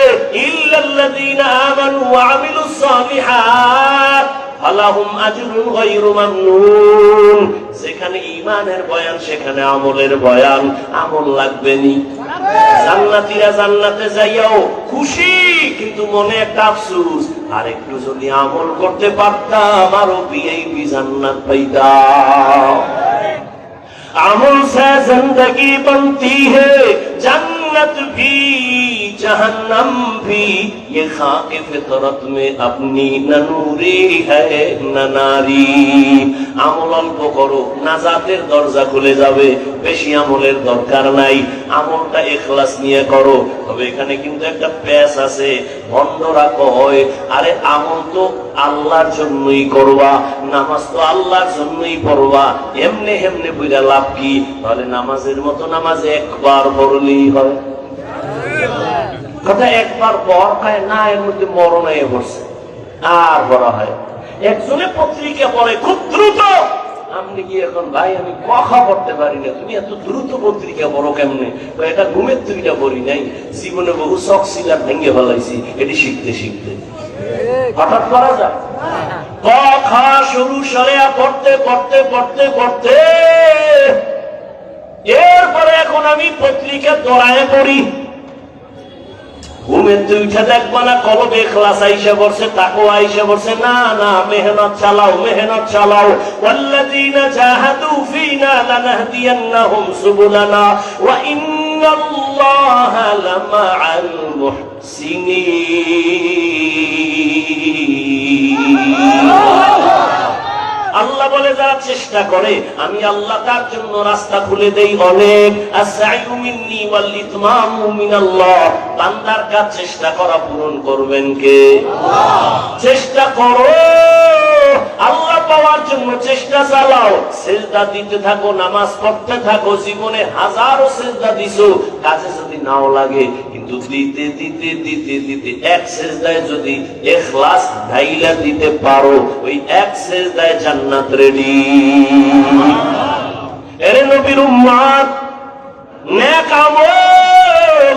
ইল্লাল্লাযীনা আমানু ওয়া আমিলুস সালিহাত ফালাহুম আজরুন গায়রু মামনুন। যেখানে ঈমানের বয়ান, সেখানে আমলের বয়ান। আমল লাগবে নি। জান্নাতীরা জান্নাতে যাইয়াও খুশি, কিন্তু মনে একটা আফসোস, আর একটু যদি আমল করতে পারতাম আরো ভিআইপি জান্নাত পাইতাম। আমল से जिंदगी बनती है, जन्नत भी जहन्नम भी, ये खाक फितरत में अपनी न नूरी है न नारी। আমল অল্প করো, নাজাতের দরজা খুলে যাবে। বেশি আমলের দরকার নাই, আমলটা ইখলাস নিয়ে করো। তবে এখানে কিন্তু একটা প্যাচ আছে, ভণ্ডরা কয় আরে আমল তো আল্লাহর জন্যই করবা, নামাজ তো আল্লাহর জন্যই পড়বা, এমনি এমনি বুঝা লাভ কি? তাহলে নামাজের মতো নামাজ একবার পড়লেই হয়। কথা একবার পর খায় না, এর মধ্যে মরণ হয়ে পড়ছে আর পড়া হয়। একজনে পত্রিকা পড়ে খুব দ্রুত, আপনি কি এখন ভাই আমি কথা পড়তে পারি না, তুমি এত দ্রুত পত্রিকা পড়ো কেমনে? এটা ঘুমের তুইটা পড়ি নাই, জীবনে বহু শখ সিলার ভেঙে ফেলাইছি, এটি শিখতে শিখতে। হঠাৎ করা যায় কথা শুরু সরেয়া পড়তে পড়তে পড়তে পড়তে, এরপরে এখন আমি পত্রিকা দৌড়ায় পড়ি। ঘুমের দুইটা দেখবা না, কলবে ইখলাস আইসা পড়ছে, তাকওয়া আইসা পড়ছে। না না, মেহনত চালাও, মেহনত চালাও। ওয়াল্লাযীনা জাহাদু ফীনা লানাহদিয়ান্নাহুম সুবুলানা ওয়া ইন্নাল্লাহা লামাআল মুহসিনিন। আল্লাহ বলে যারা চেষ্টা করে, আমি আল্লাহ তার জন্য রাস্তা খুলে দেই অনেক। আসআইউ মিন্নী ওয়াল ইতমামু মিনাল্লাহ। বান্দার কাজ চেষ্টা করা পূরণ করবেন কে? আল্লাহ। চেষ্টা করো, আল্লাহ পাওয়ার জন্য চেষ্টা চালাও। সিজদা দিতে থাকো, নামাজ পড়তে থাকো। জীবনে হাজারো সিজদা দিছো, কাজে যদি নাও লাগে, কিন্তু দিতে দিতে দিতে দিতে এক সিজদায় যদি ইখলাস ঢাইলা দিতে পারো, ওই এক সিজদায় জান্নাত রেডি। এরে নবীর উম্মত, নেক আমল,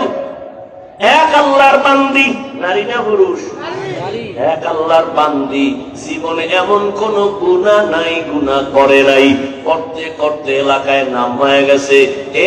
এক আল্লাহর বান্দি নারী না পুরুষ? এক আল্লাহর বান্দি, জীবনে এমন কোন গুনাহ নাই, গুনাহ করে নাই, করতে করতে এলাকায় নাম হয়ে গেছে,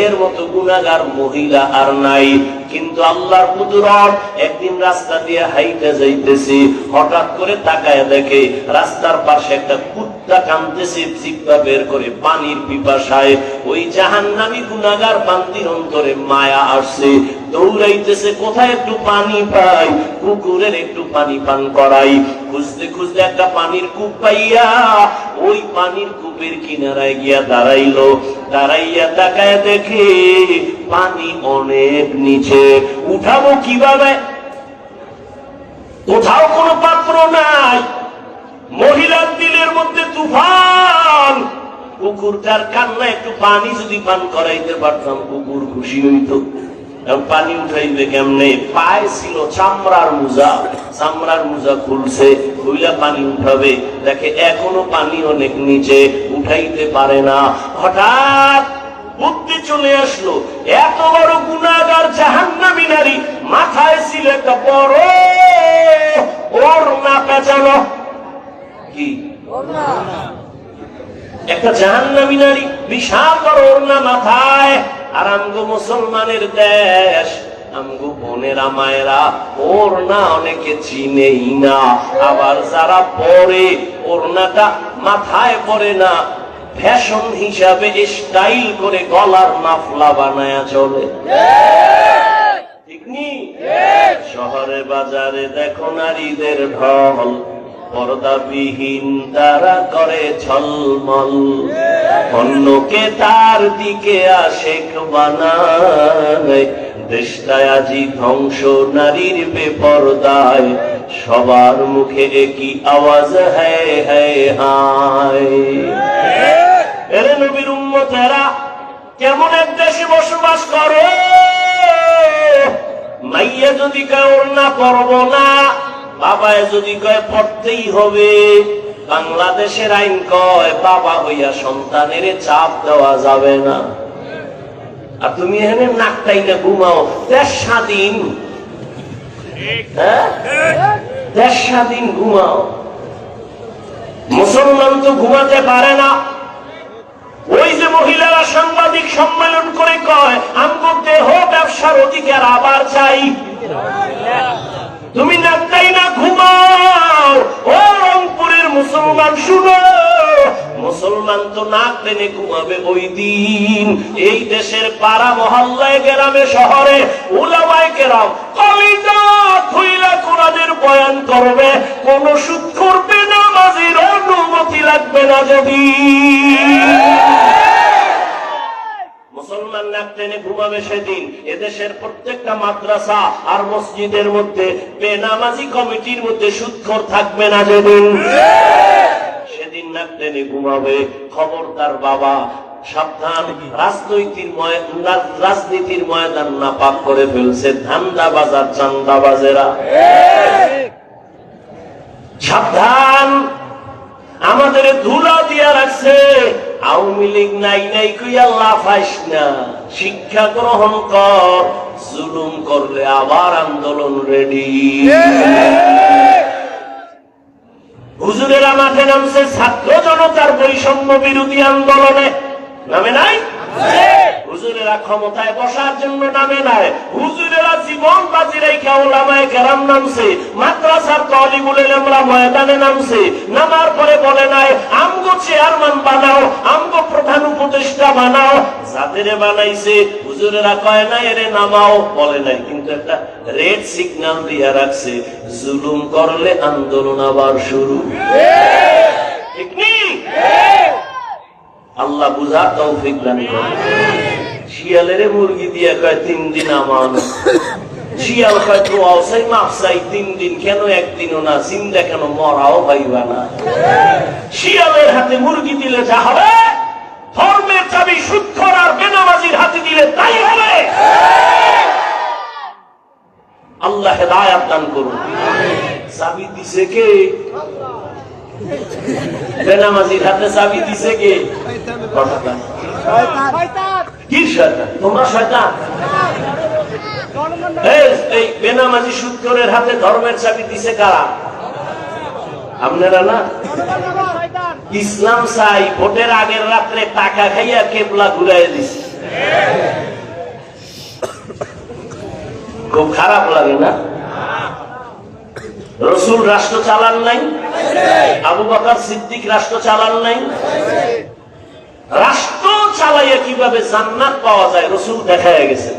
এর মতো গুনাহগার মহিলা আর নাই। কিন্তু আল্লাহর কুদরত, একদিন রাস্তা দিয়ে হাইটা যাইতেছি, হঠাৎ করে তাকায় দেখে রাস্তার পাশে একটা কুত্তা কাঁদতেছে জিহ্বা বের করে পানির পিপাসায়। ওই জাহান্নামী গুনাহগার বান্দির অন্তরে মায়া আসছে, দৌড়াইতেছে কোথায় একটু পানি পাই, কুকুরের একটু পানি পান করাই। খুঁজতে খুঁজতে একটা পানির কূপ পাইয়া ওই পানির কূপের কিনারায় গিয়া দাঁড়াইলো। দাঁড়াইয়া তাকায় দেখে পানি অনেক নিচে, উঠাবো কিভাবে? কোথাও কোনো পাত্র নাই, মহিলার দিলের মধ্যে তুফান। কুকুরটার কান্না একটু পানি যদি পান করাইতে পারতাম, কুকুর খুশি হইত। পানি উঠাইবে কেমনে? পায়ে ছিল চামড়ার মোজা, চামড়ার মোজা খুলছে, খুইলা পানি উঠাবে, দেখে এখনো পানি অনেক নিচে, উঠাইতে পারে না। হঠাৎ বুদ্ধি চলে আসলো, এত বড় গুনাহগার জাহান্নামী নারী, মাথায় ছিল একটা বড় ওড়না পেঁচানো। কি একটা জাহান্নামী নারী, বিশাল বড় ওড়না মাথায়। আর আমগো মুসলমানের দেশ, আমগো বোনেরা মায়েরা ওড়না অনেকে চিনেই না, আবার যারা পরে ওড়নাটা মাথায় পরে না, ফ্যাশন হিসাবে স্টাইল করে গলার মাফলা বানায়া চলে। ঠিক নি? শহরে বাজারে দেখো নারীদের ঢল, পর্দাবিহীন তারা করে ঝলমল, অন্যকে তার দিকে আশেক বানায়। দেশটায় আজি ধ্বংস নারীর বেপরদায়, সবার মুখে একই আওয়াজ হ্যায় হ্যায় হায়। এরে নবীর উম্মতেরা, কেমন এক দেশে বসবাস করে? মাইয়া যদি কয় ওড়না পরব না, বাবায় যদি কয় পড়তেই হবে। বাংলাদেশের আইন কয় বাবা হইয়া সন্তানের চাপ দেওয়া যাবে না। আর তুমি এখানে নাকটাই না ঘুমাও, দেশ স্বাধীন, দেশ স্বাধীন, ঘুমাও। মুসলমান তো ঘুমাতে পারে না। ওই যে মহিলারা সাংবাদিক সম্মেলন করে কয় আমগো দেহ ব্যবসার অধিকার আবার চাই, তুমি নাকটাই না ঘুমাও। ও রংপুরের মুসলমান শুনো, মুসলমান তো নাক টেনে ঘুমাবে ওই দিন এই দেশের পাড়া মহল্লায়, গ্রামে শহরে উলামায়ে কেরাম কলিজা খুইলা কোরআনের বয়ান করবে, কোন সুদ করবে না, নামাজের অনুমতি লাগবে না। যদি মুসলমান নাক টেনে ঘুমাবে সেদিন এদেশের প্রত্যেকটা মাদ্রাসা আর মসজিদের মধ্যে বেনামাজি কমিটির মধ্যে সুদখোর থাকবে না। যেদিন সেদিন নাক টেনে ঘুমাবে। খবরদার বাবা, সাবধান, রাজনীতির ময়দান নাপাক করে ফেলছে ধান্দাবাজ আর চান্দাবাজেরা। সাবধান, আমাদের ধুলা দিয়া রাখছে। আওয়ামী লীগ নাই নাই কইয়া লাফাইস না, শিক্ষা গ্রহণ কর। জুলুম করলে আবার আন্দোলন রেডি। হুজুরেরা মাঠে নামছে ছাত্র জনতার বৈষম্য বিরোধী আন্দোলনে, নামে নাই? হুজুরেরা ক্ষমতায় বসার জন্য নামে নাই, হুজুরেরা জীবন বাজি রেখে ওলামায়ে কেরাম নামছে, মাদ্রাসার তালিবুল ইলমরা ময়দানে নামছে। নামার পরে বলে নাই আমগো চেয়ারম্যান বানাও, আমগো প্রধান উপদেষ্টা বানাও। যাদের বানাইছে হুজুরেরা কয় নাই এরে নামাও, বলে নাই, কিন্তু একটা রেড সিগন্যাল দিয়ে রাখছে, জুলুম করলে আন্দোলন আবার শুরু। ঠিক নেই? আল্লাহ বুঝার তৌফিক দান করেন। শিয়ালের মুরগি দিয়ে কয় 3 দিন আমান, শিয়াল কয় তো আওসাই মাফসাই 3 দিন কেন, একদিনও না, জিন্দা কেন, মরাও পাইবা না। শিয়ালের হাতে মুরগি দিলে যা হবে, ধর্মের চাবি সুদখোর আর বেনামাজির হাতে দিলে তাই হবে। আল্লাহ হেদায়েত দান করুন। চাবি দিছে কে? বেনামাজির হাতে চাবি দিছে কে? কি শয়তান? তোমরা শয়তান? এই বেনামাজি সুদখোরের হাতে ধর্মের চাবি দিছে কারা? আপনারা না? ইসলাম চাই ভোটের আগের রাত্রে টাকা খাইয়া কেবলা ঘুরাই দিছে। খুব খারাপ লাগে না? রসুল রাষ্ট্র চালান নাই, আবু বকর সিদ্দিক রাষ্ট্র চালান নাই। রাষ্ট্র চালাইয়া কিভাবে জান্নাত পাওয়া যায় রসুল দেখায় গেছে।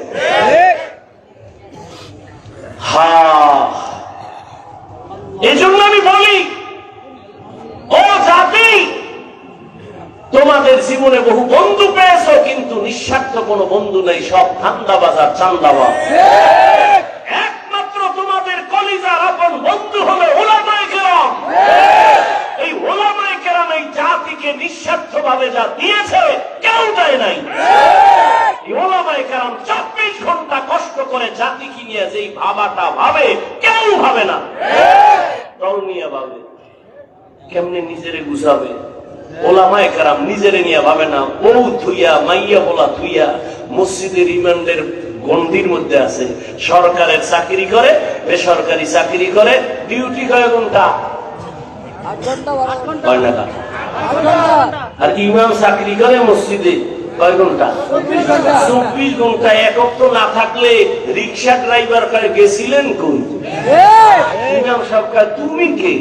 এই জন্য আমি বলি, ও জাতি, তোমাদের জীবনে বহু বন্ধু পেয়েছো, কিন্তু নিঃস্বার্থ কোনো বন্ধু নেই, সব ধান্দাবাজার চান্দাবাজ। একমাত্র তোমাদের কলিজার আপন বন্ধু হলো ওলামায়ে কেরাম। এই ওলামায়ে কেরাম এই জাতিকে নিঃস্বার্থ ভাবে যা দিয়েছে কেউ দেয় নাই। এই ওলামায়ে কেরাম 24 ঘন্টা কষ্ট করে জাতিকে নিয়ে যেই ভাবাটা ভাবে কেউ ভাবে না। দল নিয়ে ভাবে, কেমনে নিজেরে গুছাবে। ওলামায়ে কেরাম নিজেরে নিয়ে ভাবে না। বউ থুইয়া মাইয়া বলা থুইয়া মসজিদের ইমামদের গন্ডির মধ্যে আছে। সরকারের চাকরি করে, বেসরকারি চাকরি করে, ডিউটি কয় ঘন্টা? 8 ঘন্টা। আর ইমাম চাকরি করে মসজিদে কয় ঘন্টা? 24 ঘন্টা। একক তো না থাকলে রিক্সা ড্রাইভার গেছিলেন কই? ইমাম সাহেব তুমি কে?